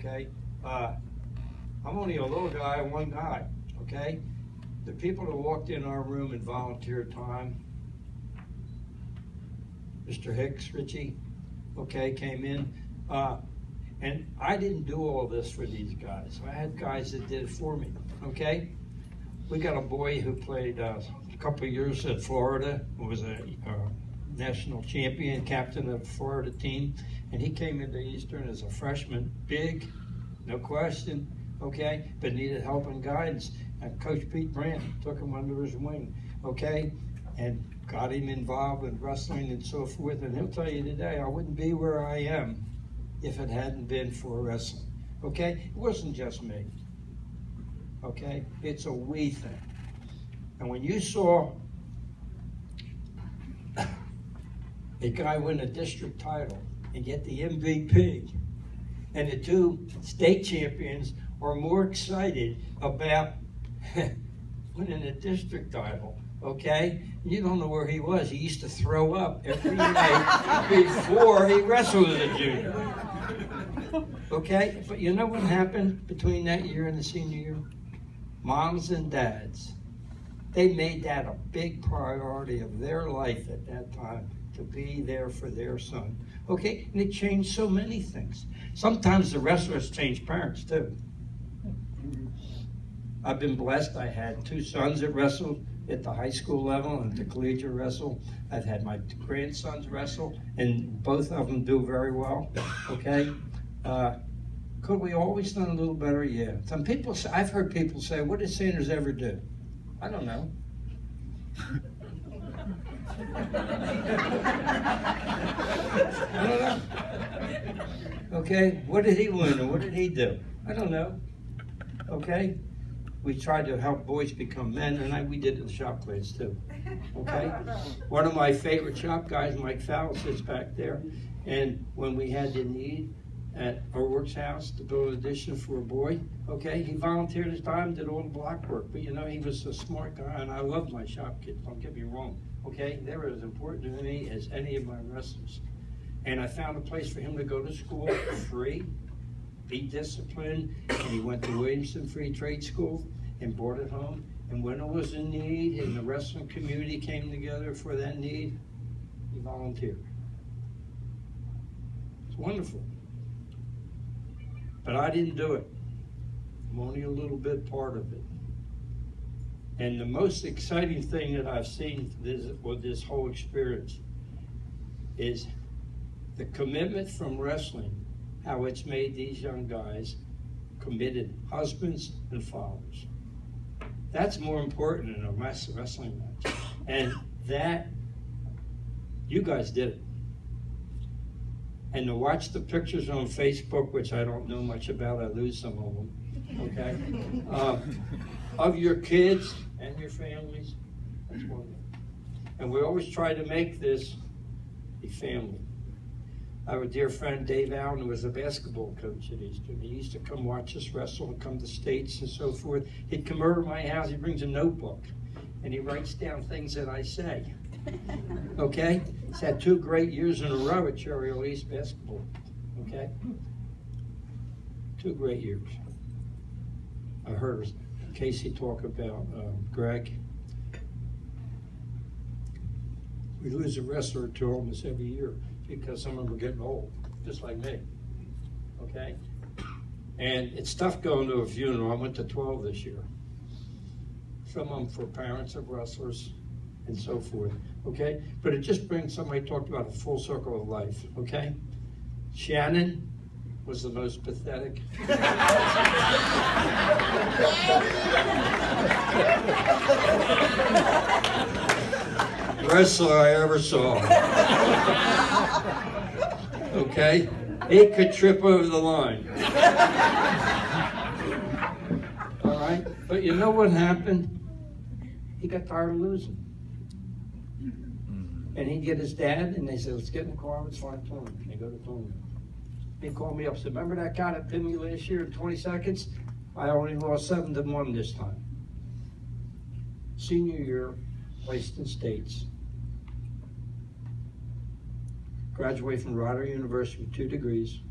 okay? I'm only a little guy, one guy, okay? The people that walked in our room and volunteered time, Mr. Hicks, Richie, okay, came in, and I didn't do all this for these guys. I had guys that did it for me, okay? We got a boy who played a couple of years at Florida, was a national champion, captain of the Florida team, and he came into Eastern as a freshman, big, no question, okay, but needed help and guidance. And Coach Pete Brandt took him under his wing, okay, and got him involved in wrestling and so forth. And he'll tell you today, I wouldn't be where I am if it hadn't been for wrestling, okay? It wasn't just me, okay? It's a we thing. And when you saw a guy win a district title and get the MVP, and the two state champions are more excited about winning a district title, okay? You don't know where he was. He used to throw up every night before he wrestled as a junior. Okay? But you know what happened between that year and the senior year? Moms and dads, they made that a big priority of their life at that time, to be there for their son. Okay? And it changed so many things. Sometimes the wrestlers change parents too. I've been blessed. I had two sons that wrestled at the high school level and at the collegiate wrestle. I've had my grandsons wrestle, and both of them do very well, okay? Could we always done a little better? Yeah. Some people say, I've heard people say, what did Sanders ever do? I don't know. I don't know. Okay, what did he win or what did he do? I don't know. Okay? We tried to help boys become men, and we did it in the shop class too. Okay? One of my favorite shop guys, Mike Fowle, sits back there, and when we had the need at O'Rourke's house to build an addition for a boy, okay, he volunteered his time, did all the block work, but you know, he was a smart guy, and I love my shop kids, don't get me wrong, okay? They were as important to me as any of my wrestlers. And I found a place for him to go to school for free, be disciplined, and he went to Williamson Free Trade School and brought it home. And when it was in need and the wrestling community came together for that need, he volunteered. It's wonderful. But I didn't do it. I'm only a little bit part of it. And the most exciting thing that I've seen with this whole experience is the commitment from wrestling, how it's made these young guys committed husbands and fathers. That's more important in a wrestling match. And that, you guys did it. And to watch the pictures on Facebook, which I don't know much about, I lose some of them, okay? Of your kids and your families, that's wonderful. And we always try to make this a family. I have a dear friend, Dave Allen, who was a basketball coach at Eastern. He used to come watch us wrestle and come to states and so forth. He'd come over to my house, he brings a notebook, and he writes down things that I say. Okay? He's had 2 great years in a row at Cherry Hill East basketball. Okay? 2 great years. I heard Casey talk about Greg. We lose a wrestler or two almost every year because some of them are getting old, just like me. Okay? And it's tough going to a funeral. I went to 12 this year. Some of them for parents of wrestlers and so forth, okay? But it just brings, somebody talked about a full circle of life, okay? Shannon was the most pathetic. Wrestler I ever saw. Okay? He could trip over the line. All right? But you know what happened? He got tired of losing. And he'd get his dad, and they said, let's get in the car, let's find tournament. And they go to the tournament. He called me up and said, remember that guy that pinned me last year in 20 seconds? I only lost 7-1 this time. Senior year, placed in states. Graduated from Rider University with 2 degrees.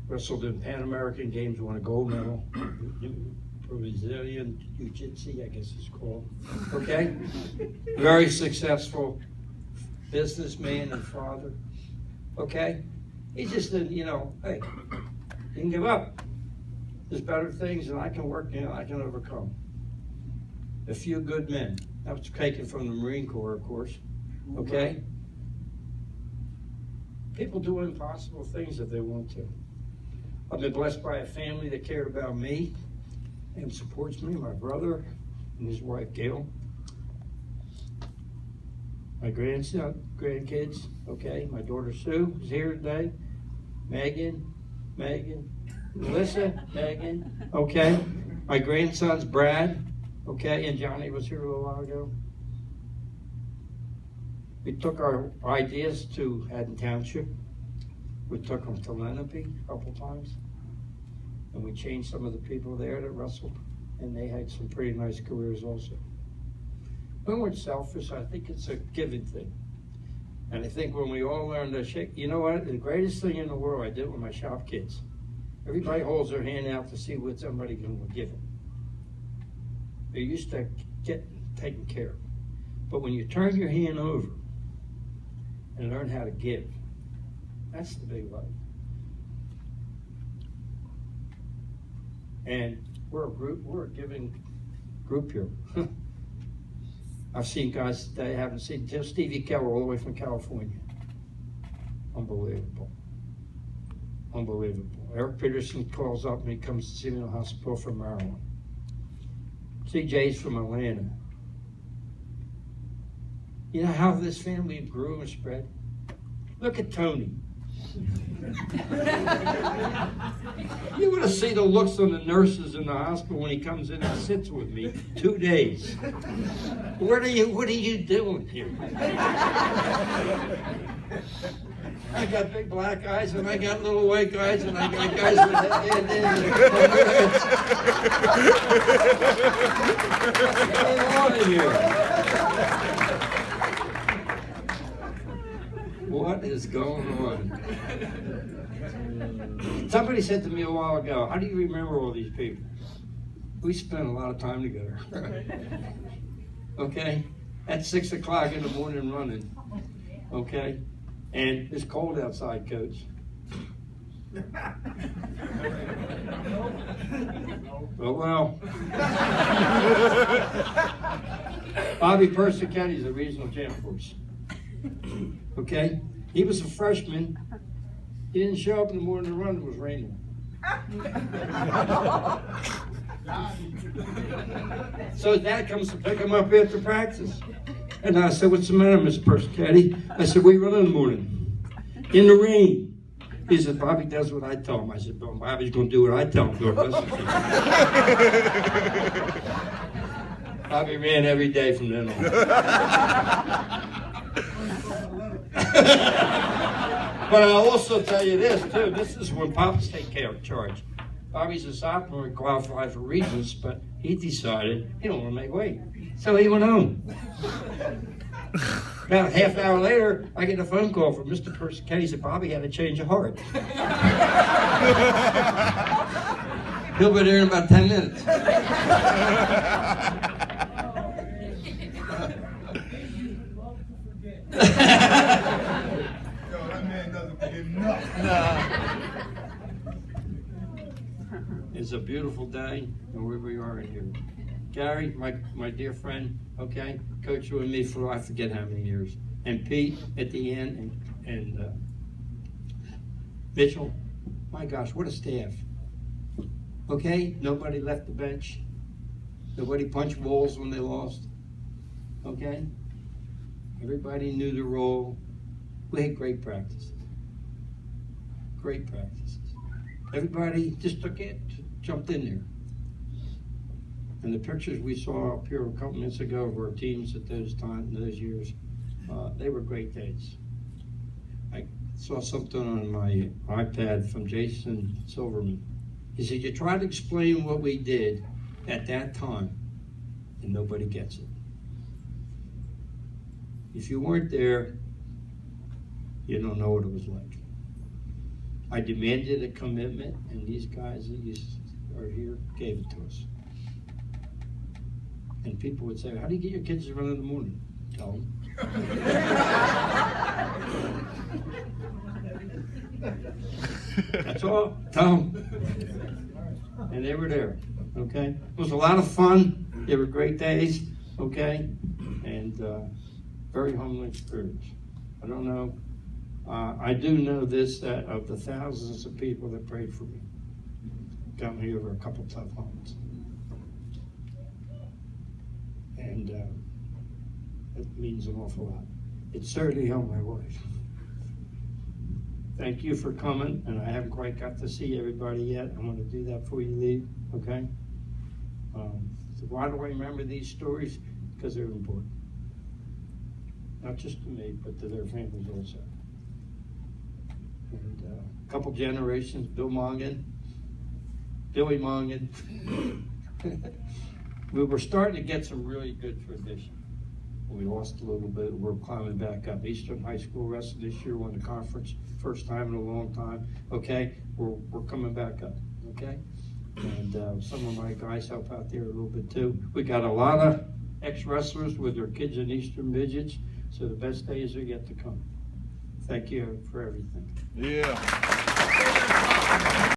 wrestled in Pan American Games, won a gold medal. Brazilian Jiu-Jitsu, I guess it's called. Okay? Very successful businessman and father. Okay? He just didn't, hey, didn't give up. There's better things and I can work, I can overcome. A few good men. That was taken from the Marine Corps, of course. Okay? People do impossible things if they want to. I've been blessed by a family that cared about me and supports me, my brother and his wife, Gail. My grandkids, okay? My daughter Sue is here today. Megan, Melissa, Megan, okay? My grandsons, Brad, okay? And Johnny was here a little while ago. We took our ideas to Haddon Township. We took them to Lenape a couple times. And we changed some of the people there that wrestled. And they had some pretty nice careers also. We weren't selfish. I think it's a giving thing. And I think when we all learn to shake, you know what? The greatest thing in the world I did with my shop kids. Everybody holds their hand out to see what somebody's going to give them. They're used to getting taken care of. But when you turn your hand over and learn how to give, that's the big life. And we're a giving group here. I've seen guys that I haven't seen, till Stevie Keller all the way from California. Unbelievable. Unbelievable. Eric Peterson calls up and he comes to see me in the hospital from Maryland. CJ's from Atlanta. You know how this family grew and spread? Look at Tony. You would have seen the looks on the nurses in the hospital when he comes in and sits with me 2 days. What are you doing here? I got big black eyes and I got little white guys and I got guys with What is going on? Somebody said to me a while ago, how do you remember all these people? We spent a lot of time together. Okay? At 6 o'clock in the morning running. Okay? And it's cold outside, Coach. Oh, well. Bobby Persichetti is a regional champ for us. Okay? He was a freshman. He didn't show up in the morning to run, it was raining. So his dad comes to pick him up after practice. And I said, what's the matter, Mr. Persichetti? I said, we run in the morning. In the rain. He said, Bobby does what I tell him. I said, well, Bobby's going to do what I tell him to. Bobby ran every day from then on. But I'll also tell you this, too. This is when Pops take care of charge. Bobby's a sophomore and qualified for Regents, but he decided he don't want to make weight. So he went home. About a half hour later, I get a phone call from Mr. Persichetti. He said, Bobby had a change of heart. He'll be there in about 10 minutes. It's a beautiful day, and where we are in here. Gary, my dear friend, okay, coached with me for I forget how many years, and Pete at the end, and Mitchell. My gosh, what a staff. Okay, nobody left the bench. Nobody punched walls when they lost. Okay, everybody knew the role. We had great practices. Great practices. Everybody just took it, jumped in there. And the pictures we saw up here a couple minutes ago of our teams at those years, they were great days. I saw something on my iPad from Jason Silverman. He said, you try to explain what we did at that time, and nobody gets it. If you weren't there, you don't know what it was like. I demanded a commitment, and these guys that are here gave it to us. And people would say, how do you get your kids to run in the morning? Tell them. That's all. Tell them. And they were there, okay? It was a lot of fun. They were great days, okay? And very humbling experience. I don't know. I do know this, that of the thousands of people that prayed for me, got me over a couple tough moments. And it means an awful lot. It certainly helped my wife. Thank you for coming, and I haven't quite got to see everybody yet. I'm going to do that before you leave, okay? So why do I remember these stories? Because they're important. Not just to me, but to their families also. And a couple generations, Billy Mongan. We were starting to get some really good tradition. We lost a little bit. We're climbing back up. Eastern High School wrestled this year, won the conference, first time in a long time. Okay, we're coming back up. Okay, and some of my guys help out there a little bit too. We got a lot of ex-wrestlers with their kids in Eastern Midgets, so the best days are yet to come. Thank you for everything. Yeah.